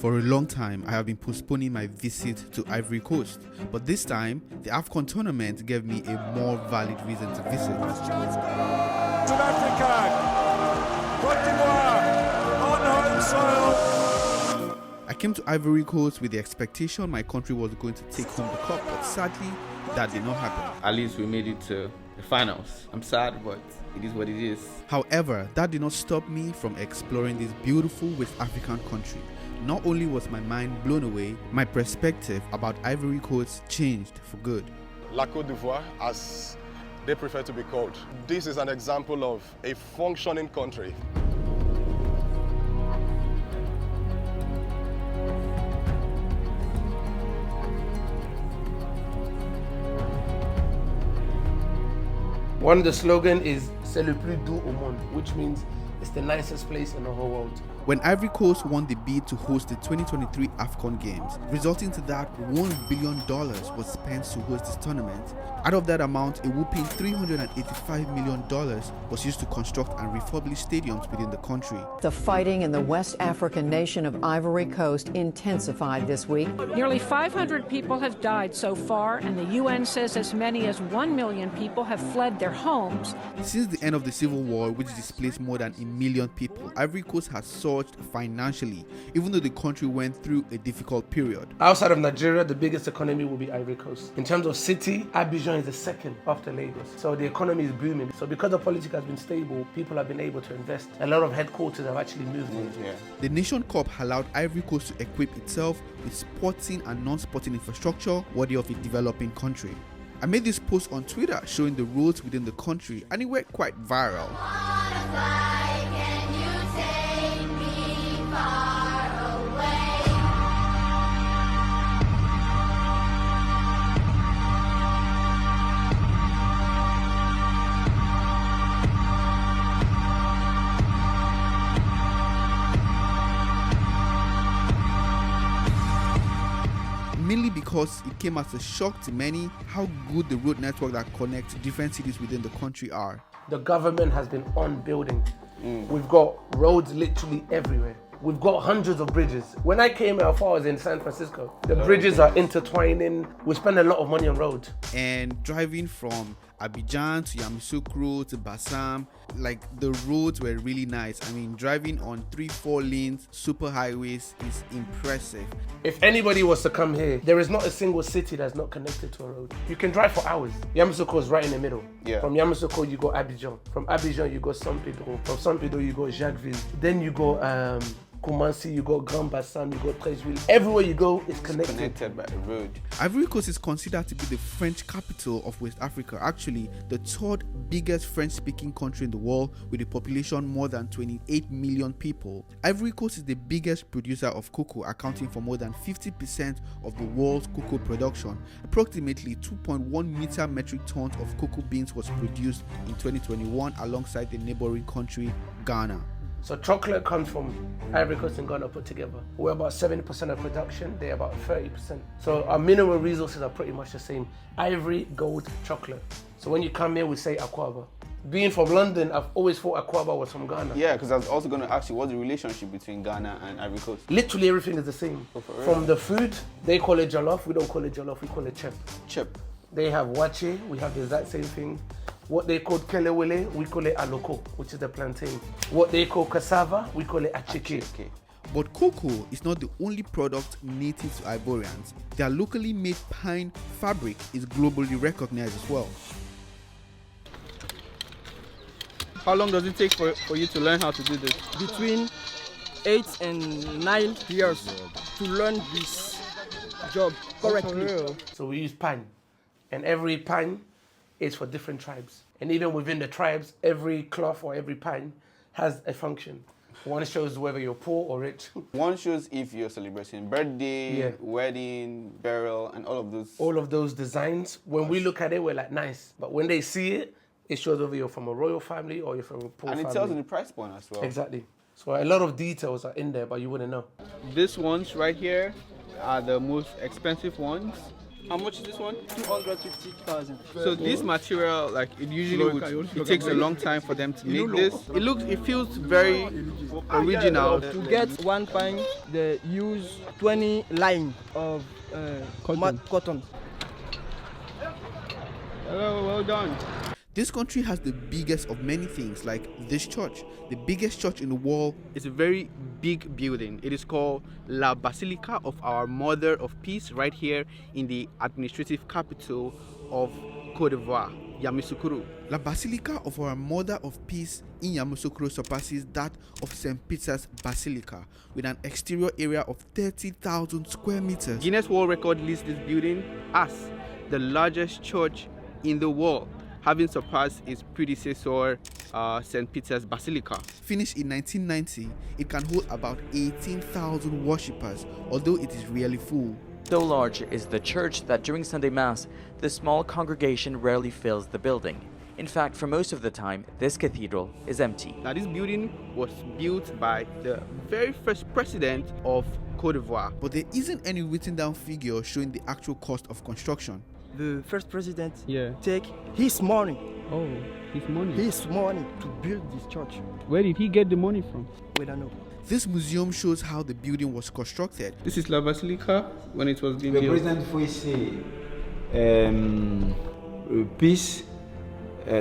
For a long time, I have been postponing my visit to Ivory Coast, but this time, the AFCON tournament gave me a more valid reason to visit. South Africa, Cote d'Ivoire, on home soil. I came to Ivory Coast with the expectation my country was going to take home the cup, but sadly, that did not happen. At least we made it to the finals. I'm sad, but it is what it is. However, that did not stop me from exploring this beautiful West African country. Not only was my mind blown away, my perspective about Ivory Coast changed for good. La Côte d'Ivoire, as they prefer to be called. This is an example of a functioning country. One of the slogan is "C'est le plus doux au monde," which means it's the nicest place in the whole world. When Ivory Coast won the bid to host the 2023 AFCON Games, resulting to that $1 billion was spent to host this tournament. Out of that amount, a whopping $385 million was used to construct and refurbish stadiums within the country. The fighting in the West African nation of Ivory Coast intensified this week. Nearly 500 people have died so far, and the UN says as many as 1 million people have fled their homes. Since the end of the Civil War, which displaced more than 1 million people, Ivory Coast has surged financially, even though the country went through a difficult period. Outside of Nigeria, the biggest economy will be Ivory Coast. In terms of city, Abidjan is the second after Lagos. So the economy is booming. So because the politics has been stable, people have been able to invest. A lot of headquarters have actually moved in. Yeah. The Nation Cup allowed Ivory Coast to equip itself with sporting and non-sporting infrastructure worthy of a developing country. I made this post on Twitter showing the roads within the country, and it went quite viral. Mainly because it came as a shock to many how good the road network that connects different cities within the country are. The government has been on building. We've got roads literally everywhere. We've got hundreds of bridges. When I came here, I thought I was in San Francisco. The bridges are intertwining. We spend a lot of money on roads. And driving from Abidjan to Yamoussoukro to Grand-bassam, like the roads were really nice. I mean, driving on 3-4 lanes, super highways is impressive. If anybody was to come here, there is not a single city that's not connected to a road. You can drive for hours. Yamoussoukro is right in the middle. Yeah. From Yamoussoukro, you go Abidjan. From Abidjan, you go San Pedro. From San Pedro, you go Jacquesville. Then you go Kumasi, you go Grand-bassam, you go Treichville. Everywhere you go is connected By the road. Ivory Coast is considered to be the French capital of West Africa, actually the third biggest French-speaking country in the world with a population more than 28 million people. Ivory Coast is the biggest producer of cocoa, accounting for more than 50% of the world's cocoa production. Approximately 2.1 metric tons of cocoa beans was produced in 2021 alongside the neighboring country, Ghana. So chocolate comes from Ivory Coast and Ghana put together. We're about 70% of production, they're about 30%. So our mineral resources are pretty much the same. Ivory, gold, chocolate. So when you come here, we say Akwaba. Being from London, I've always thought Akwaba was from Ghana. Yeah, because I was also going to ask you, what's the relationship between Ghana and Ivory Coast? Literally everything is the same. Oh, for real? From the food, they call it jollof, we don't call it jollof, we call it chip. Chip. They have wache, we have the exact same thing. What they call kelewele, we call it aloko, which is the plantain. What they call cassava, we call it acheke. But cocoa is not the only product native to Ivorians. Their locally made pine fabric is globally recognized as well. How long does it take for you to learn how to do this? Between 8 and 9 years to learn this job correctly. So we use pine, and every pine is for different tribes. And even within the tribes, every cloth or every pine has a function. One shows whether you're poor or rich. One shows if you're celebrating birthday, wedding, burial, and all of those. All of those designs, when we look at it, we're like, nice. But when they see it, it shows whether you're from a royal family or you're from a poor family. And it tells you the price point as well. Exactly. So a lot of details are in there, but you wouldn't know. These ones right here are the most expensive ones. How much is this one? 250,000. So this material, like it usually it takes a long time for them to make this. It feels very original. To get one pine, they use 20 line of cotton. Hello, well done. This country has the biggest of many things, like this church. The biggest church in the world. It's a very big building. It is called La Basilica of Our Mother of Peace, right here in the administrative capital of Côte d'Ivoire, Yamoussoukro. La Basilica of Our Mother of Peace in Yamoussoukro surpasses that of St. Peter's Basilica with an exterior area of 30,000 square meters. Guinness World Record lists this building as the largest church in the world, having surpassed its predecessor, St. Peter's Basilica. Finished in 1990, it can hold about 18,000 worshippers, although it is rarely full. So large is the church that during Sunday Mass, the small congregation rarely fills the building. In fact, for most of the time, this cathedral is empty. Now, this building was built by the very first president of Côte d'Ivoire. But there isn't any written down figure showing the actual cost of construction. The first president take his money. Oh, his money. His money to build this church. Where did he get the money from? We don't know. This museum shows how the building was constructed. This is La Basilica when it was being built. Le président faut say peace,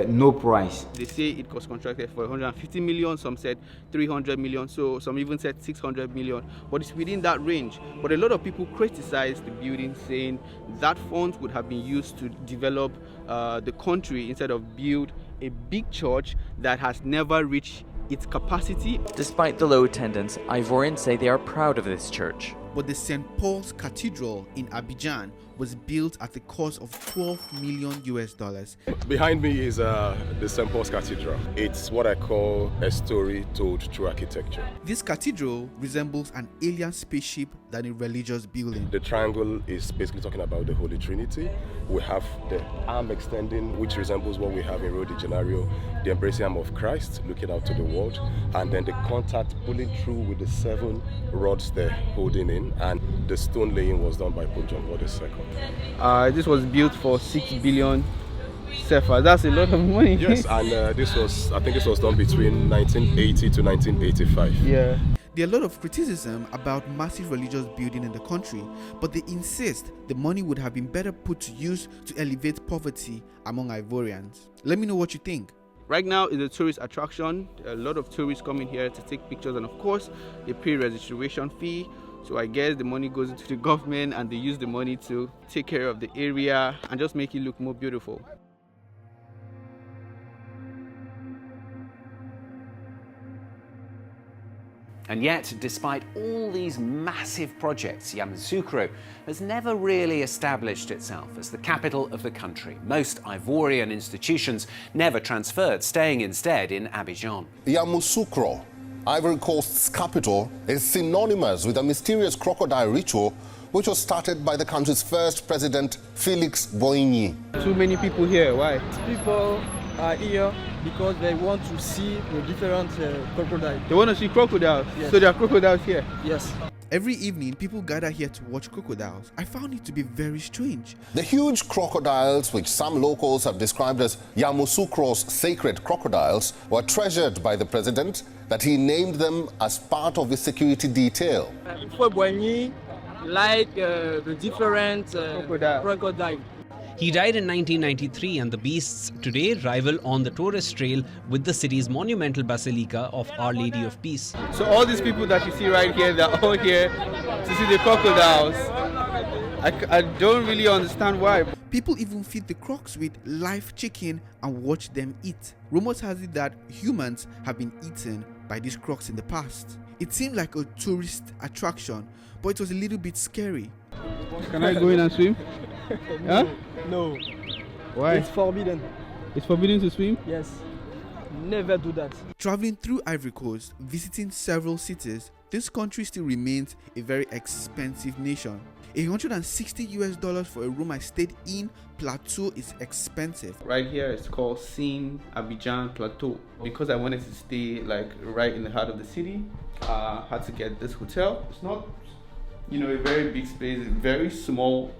no price. They say it was constructed for 150 million, some said 300 million, so some even said 600 million, but it's within that range. But a lot of people criticized the building, saying that funds would have been used to develop the country instead of build a big church that has never reached its capacity. Despite the low attendance, Ivorians say they are proud of this church. But the St. Paul's Cathedral in Abidjan was built at the cost of $12 million. Behind me is the St. Paul's Cathedral. It's what I call a story told through architecture. This cathedral resembles an alien spaceship than a religious building. The triangle is basically talking about the Holy Trinity. We have the arm extending, which resembles what we have in Rio de Janeiro, the embracing arm of Christ looking out to the world, and then the contact pulling through with the 7 rods they're holding in, and the stone laying was done by Pope John Paul II. This was built for 6 billion CFA. That's a lot of money. Yes, and I think this was done between 1980 to 1985. Yeah. There are a lot of criticism about massive religious building in the country, but they insist the money would have been better put to use to elevate poverty among Ivorians. Let me know what you think. Right now is a tourist attraction. A lot of tourists coming here to take pictures, and of course they pay registration fee. So I guess the money goes into the government and they use the money to take care of the area and just make it look more beautiful. And yet, despite all these massive projects, Yamoussoukro has never really established itself as the capital of the country. Most Ivorian institutions never transferred, staying instead in Abidjan. Yamoussoukro, Ivory Coast's capital, is synonymous with a mysterious crocodile ritual which was started by the country's first president, Félix Boigny. Too many people here, why? People are here because they want to see the different crocodiles. They want to see crocodiles? Yes. So there are crocodiles here? Yes. Every evening, people gather here to watch crocodiles. I found it to be very strange. The huge crocodiles, which some locals have described as Yamoussoukro's sacred crocodiles, were treasured by the president, that he named them as part of his security detail. Boigny like the different crocodile. He died in 1993, and the beasts today rival on the tourist trail with the city's monumental basilica of Our Lady of Peace. So all these people that you see right here, they're all here to see the crocodiles. I don't really understand why. People even feed the crocs with live chicken and watch them eat. Rumors has it that humans have been eaten by these crocs in the past. It seemed like a tourist attraction, but it was a little bit scary. Can I go in and swim? Huh? No. Why? It's forbidden. It's forbidden to swim? Yes. Never do that. Traveling through Ivory Coast, visiting several cities, this country still remains a very expensive nation. $160 for a room I stayed in Plateau is expensive. Right here it's called Sin Abidjan Plateau. Because I wanted to stay like right in the heart of the city, I had to get this hotel. It's not, a very big space, it's very small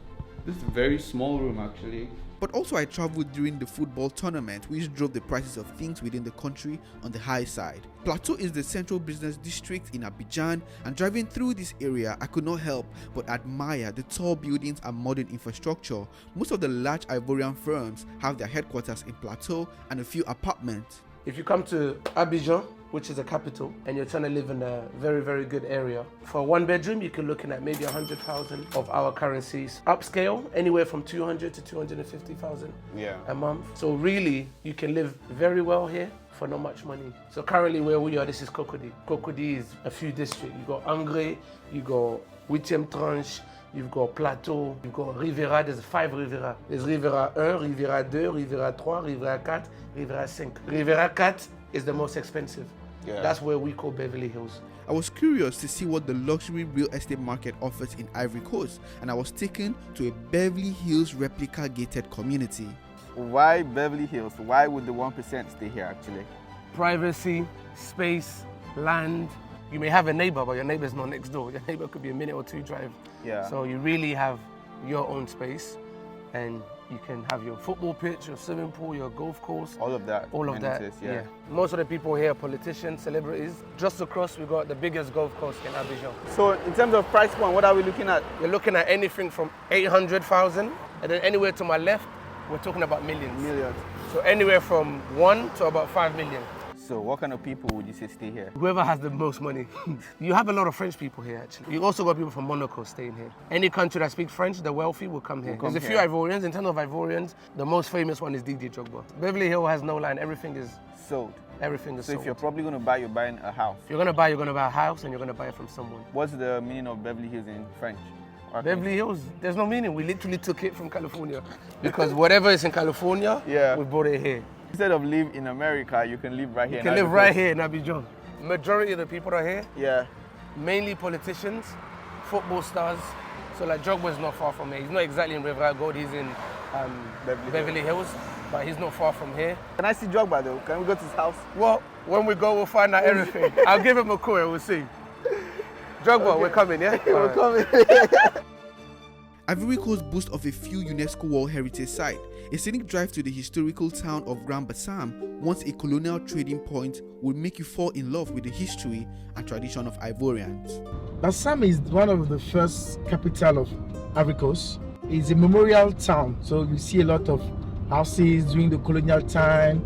This is a very small room actually. But also I traveled during the football tournament, which drove the prices of things within the country on the high side. Plateau is the central business district in Abidjan, and driving through this area, I could not help but admire the tall buildings and modern infrastructure. Most of the large Ivorian firms have their headquarters in Plateau and a few apartments. If you come to Abidjan, which is the capital, and you're trying to live in a very, very good area, for a one bedroom, you can looking at maybe 100,000 of our currencies. Upscale, anywhere from 200 to 250,000 a month. So really, you can live very well here for not much money. So currently where we are, this is Cocody. Cocody is a few districts. You got Angre, you got 8e Tranche, you've got Plateau, you've got Rivera, there's 5 Rivera. There's Rivera 1, Rivera 2, Rivera 3, Rivera 4, Rivera 5. Rivera 4 is the most expensive. That's where we call Beverly Hills. I was curious to see what the luxury real estate market offers in Ivory Coast, and I was taken to a Beverly Hills replica gated community. Why Beverly Hills? Why would the 1% stay here actually? Privacy, space, land. You may have a neighbor, but your neighbor's not next door. Your neighbor could be a minute or 2 drive. So you really have your own space, and you can have your football pitch, your swimming pool, your golf course. All of that. All of that, yeah. Most of the people here are politicians, celebrities. Just across, we got the biggest golf course in Abidjan. So in terms of price point, what are we looking at? You're looking at anything from 800,000, and then anywhere to my left, we're talking about millions. Millions. So anywhere from 1 to about 5 million. So what kind of people would you say stay here? Whoever has the most money. You have a lot of French people here actually. You also got people from Monaco staying here. Any country that speaks French, the wealthy will come here. There's a few Ivorians. In terms of Ivorians, the most famous one is Didier Drogba. Beverly Hill has no line. Everything is sold. Everything is sold. So if you're probably going to buy, you're buying a house. If you're going to buy a house, and you're going to buy it from someone. What's the meaning of Beverly Hills in French? Beverly Hills, there's no meaning. We literally took it from California. Because whatever is in California, we brought it here. Instead of live in America, you can live right here. You can live right here in Abidjan. Majority of the people are here. Mainly politicians, football stars. So like Drogba is not far from here. He's not exactly in Rivera Gold. He's in Beverly Hills, but he's not far from here. Can I see Drogba though? Can we go to his house? Well, when we go, we'll find out everything. I'll give him a call and we'll see. Drogba, we're coming, yeah? We're coming. Ivory Coast boasts of a few UNESCO World Heritage Sites. A scenic drive to the historical town of Grand-bassam, once a colonial trading point, will make you fall in love with the history and tradition of Ivorians. Bassam is one of the first capital of Ivory Coast. It's a memorial town, so you see a lot of houses during the colonial time,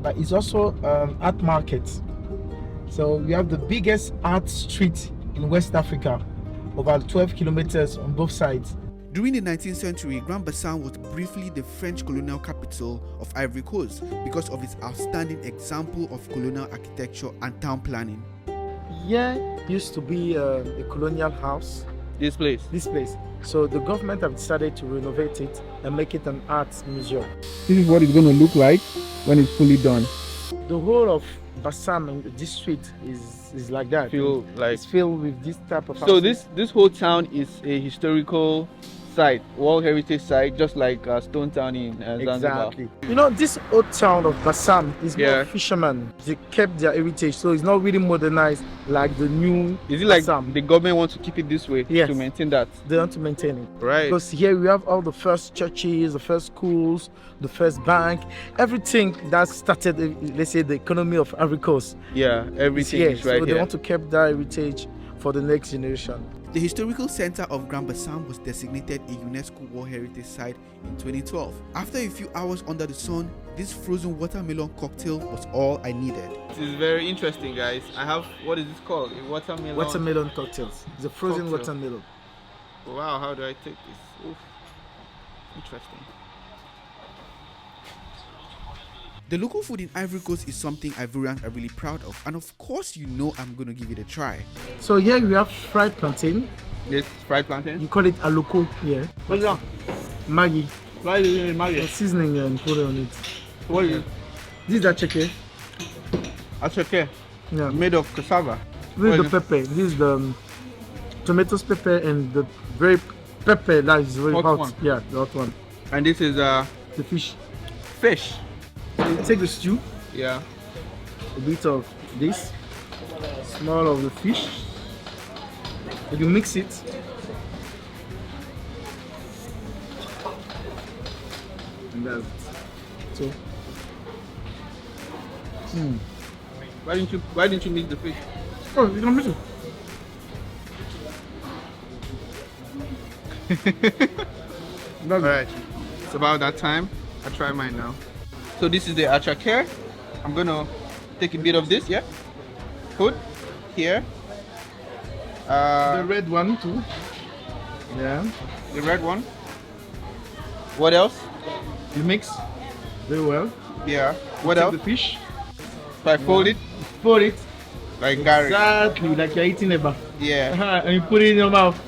but it's also art market. So we have the biggest art street in West Africa, about 12 kilometers on both sides. During the 19th century, Grand-bassam was briefly the French colonial capital of Ivory Coast because of its outstanding example of colonial architecture and town planning. Here used to be a colonial house. This place? This place. So the government have decided to renovate it and make it an arts museum. This is what it's going to look like when it's fully done. The whole of Bassam and the district is like that. It's filled with this type of houses. So this whole town is a historical site, World Heritage Site, just like Stone Town in Zanzibar. Exactly. You know, this old town of Bassam is more fishermen. They kept their heritage, so it's not really modernized like the new Is it Bassam. Like the government wants to keep it this way to maintain that? They want to maintain it. Right. Because here we have all the first churches, the first schools, the first bank, everything that started, let's say, the economy of Ivory Coast. Yeah, everything is right so here. They want to keep that heritage for the next generation. The historical center of Grand-bassam was designated a UNESCO World Heritage Site in 2012. After a few hours under the sun, this frozen watermelon cocktail was all I needed. This is very interesting, guys. I have, what is this called? A watermelon? Watermelon cocktails. It's a frozen watermelon. Wow, how do I take this? Oof. Interesting. The local food in Ivory Coast is something Ivorians are really proud of, and of course you know I'm going to give it a try. So here we have fried plantain. Yes, fried plantain? You call it aloko here. What's that? Maggi. Why is it Maggi? Seasoning and put it on it. What is it? This is acheke. Acheke? Yeah. Made of cassava? This is the pepper. This is the tomatoes pepper and the very pepper that is very hot. One. Yeah, the hot one. And this is the fish. Fish? So you take the stew. Yeah. A bit of this. Small of the fish. And you mix it. And that's so. Why didn't you mix the fish? Oh, you can mix it. Alright, it's about that time. I try mine now. So this is the acheke. I'm gonna take a bit of this, yeah? Put here. The red one too. Yeah. The red one. What else? You mix very well. Yeah. What Take else? The fish. So I fold it. Fold it. Like Gary. Exactly, like you're eating a bar. Yeah. And you put it in your mouth.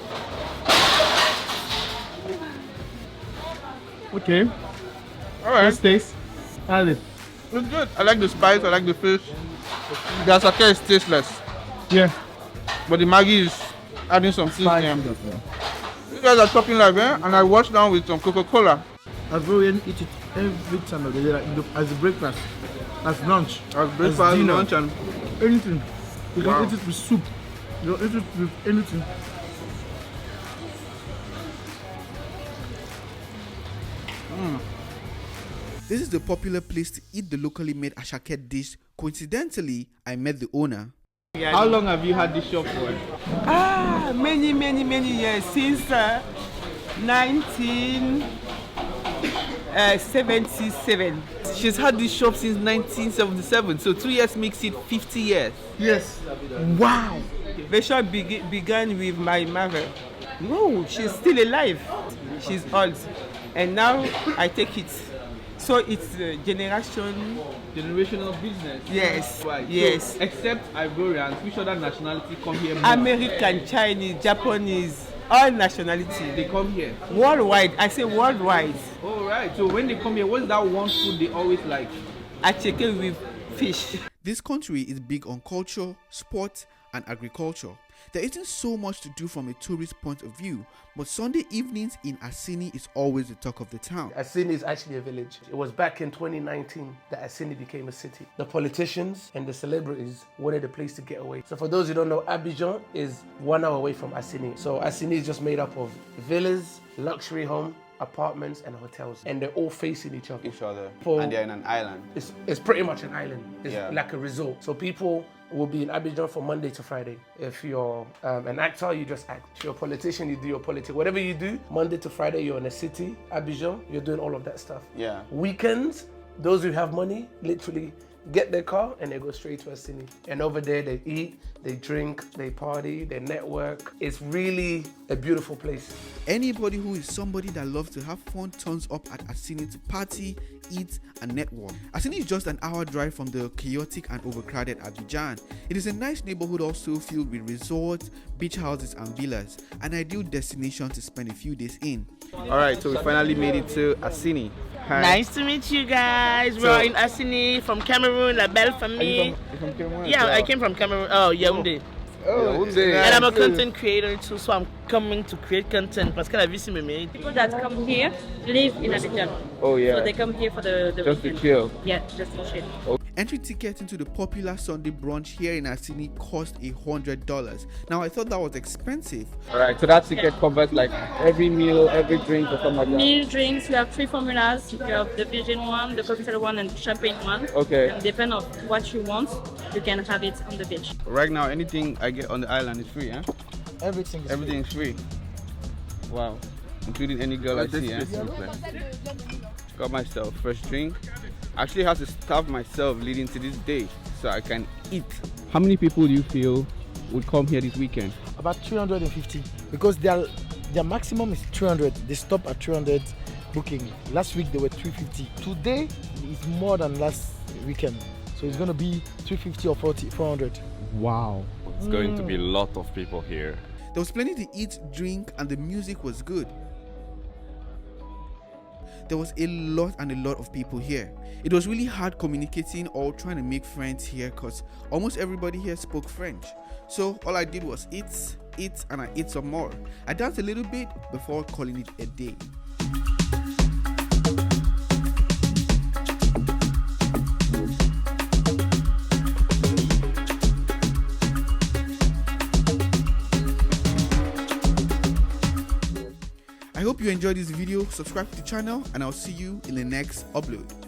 Okay. Alright. Let's taste. How's it? It's good. I like the spice, I like the fish. The acheke is tasteless. Yeah. But the Maggi is adding some seasoning. You guys are talking like and I wash down with some Coca-Cola. Ivorian eat it every time of the day, like as a breakfast, as lunch, as breakfast, dinner, lunch, and anything. You can eat it with soup. You can eat it with anything. This is the popular place to eat the locally made acheke dish. Coincidentally, I met the owner. How long have you had this shop for? Many years, since 1977. She's had this shop since 1977, so 2 years makes it 50 years. Yes. Wow. The shop began with my mother. No, she's still alive. She's old. And now I take it. So it's generational business. Yes. Right. Yes. So, except Ivorians, which other nationality come here more? American, Chinese, Japanese, all nationality. They come here. Worldwide. I say worldwide. All right. So when they come here, what's that one food they always like? Acheke with fish. This country is big on culture, sport, and agriculture. There isn't so much to do from a tourist point of view, but Sunday evenings in Assini is always the talk of the town. Assini is actually a village. It was back in 2019 that Assini became a city. The politicians and the celebrities wanted a place to get away. So for those who don't know, Abidjan is 1 hour away from Assini. So Assini is just made up of villas, luxury home, apartments and hotels, and they're all facing each other. And they're in an island. It's pretty much an island. It's Yeah. like a resort. So people will be in Abidjan from Monday to Friday. If you're an actor, you just act. If you're a politician, you do your politics. Whatever you do, Monday to Friday, you're in a city, Abidjan, you're doing all of that stuff. Yeah. Weekends, those who have money, literally get their car and they go straight to Assini. And over there, they eat, they drink, they party, they network. It's really a beautiful place. Anybody who is somebody that loves to have fun turns up at Assini to party, eat, and network. Assini is just an hour drive from the chaotic and overcrowded Abidjan. It is a nice neighborhood also filled with resorts, beach houses, and villas, an ideal destination to spend a few days in. Alright, so we finally made it to Assini. Hi. Nice to meet you guys. We're in Assini from Cameroon, La Belle Famille. You from Cameroon? Yeah, I came from Cameroon. Oh, Yaoundé. And I'm a content creator too, so I'm coming to create content. Parce que la vie c'est me. People that come here live in Abidjan. Oh yeah. So they come here for the just weekend. to chill. Yeah, just to chill. Oh. Entry tickets into the popular Sunday brunch here in Assini cost $100. Now I thought that was expensive. Alright, so that ticket covers like every meal, every drink or something like that? Meal, drinks, you have 3 formulas. You have the Virgin one, the cocktail one, and the champagne one. Okay. And depending on what you want, you can have it on the beach. Right now, anything I get on the island is free, huh? Everything is free. Wow. Including any girl I see, eh? Got myself fresh drink. Actually have to starve myself leading to this day so I can eat. How many people do you feel would come here this weekend? About 350 because their maximum is 300. They stop at 300 booking. Last week they were 350. Today is more than last weekend. So it's going to be 350 or 400. Wow. It's going to be a lot of people here. There was plenty to eat, drink, and the music was good. There was a lot of people here. It was really hard communicating or trying to make friends here because almost everybody here spoke French. So all I did was eat, and I ate some more. I danced a little bit before calling it a day. I hope you enjoyed this video. Subscribe to the channel and I'll see you in the next upload.